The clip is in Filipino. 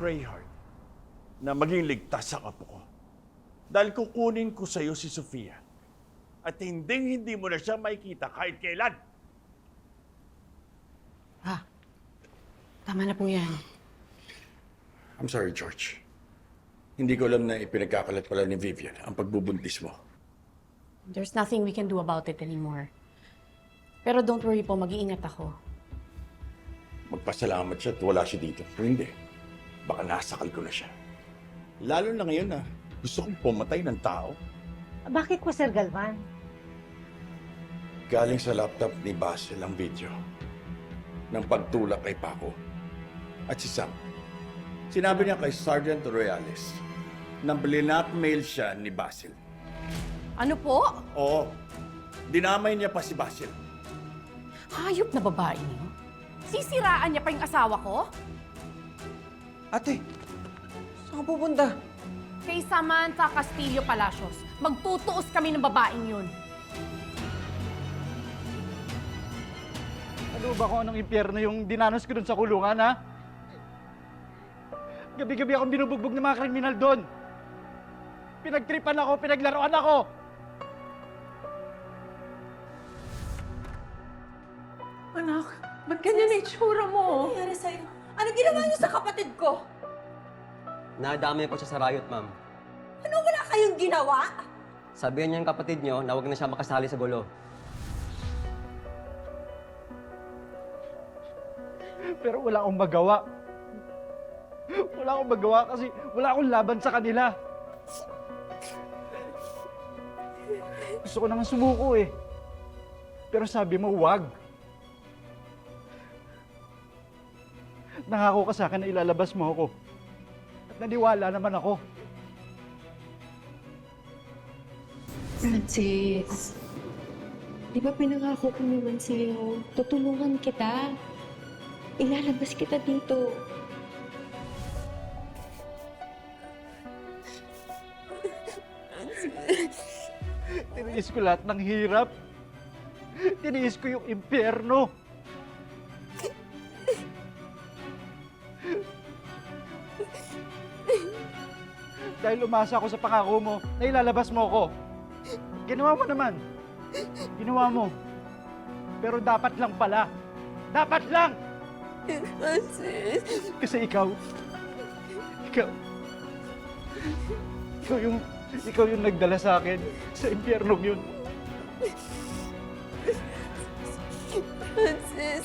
pray hard na maging ligtas sa apo ko. Dahil kukunin ko sa'yo si Sofia at hindi mo na siya makikita kahit kailan. Tama na po yan. I'm sorry, George. Hindi ko alam na ipinagkakalat pala ni Vivian ang pagbubuntis mo. There's nothing we can do about it anymore. Pero don't worry po, mag-iingat ako. Magpasalamat siya at wala siya dito. Pero hindi. Baka nasakal ko na siya. Lalo na ngayon na gusto kong pumatay ng tao. Bakit po, Sir Galvan? Galing sa laptop ni Basil ang video ng pagtulak kay Paco. At si Sam, sinabi niya kay Sergeant Royales na blinatmail siya ni Basil. Ano po? Oo, dinamay niya pa si Basil. Hayop na babae niyo? Sisiraan niya pa yung asawa ko? Ate, saan ka pupunta? Kay Samantha Castillo Palacios. Magtutuos kami ng babaeng yun. Ano ba kung anong impyerno yung dinanos ko dun sa kulungan, ha? Gabi-gabi akong binubugbog ng mga kriminal doon. Pinagtripan ako, pinaglaruan ako. Anak, ba't ganyan na itsura mo? Ano nangyari sa'yo? Ano ginawa niyo sa kapatid ko? Nadamay ko siya sa riot, ma'am. Ano wala kayong ginawa? Sabihan niya yung kapatid niyo na huwag na siya makasali sa gulo. Pero wala akong magawa. Wala akong magawa kasi wala akong laban sa kanila. Gusto ko naman sumuko eh. Pero sabi mo, wag. Nangako ka sa akin na ilalabas mo ako. At naniwala naman ako. Francis, di ba pinangako ko naman sa'yo, tutulungan kita. Ilalabas kita dito. Tiniis ko lahat ng hirap. Tiniis ko yung impyerno. Dahil umasa ako sa pangako mo na ilalabas mo ako. Ginawa mo naman. Ginawa mo. Pero dapat lang pala. Dapat lang! Kasi ikaw yung nagdala sa akin sa impyernong yun. Francis!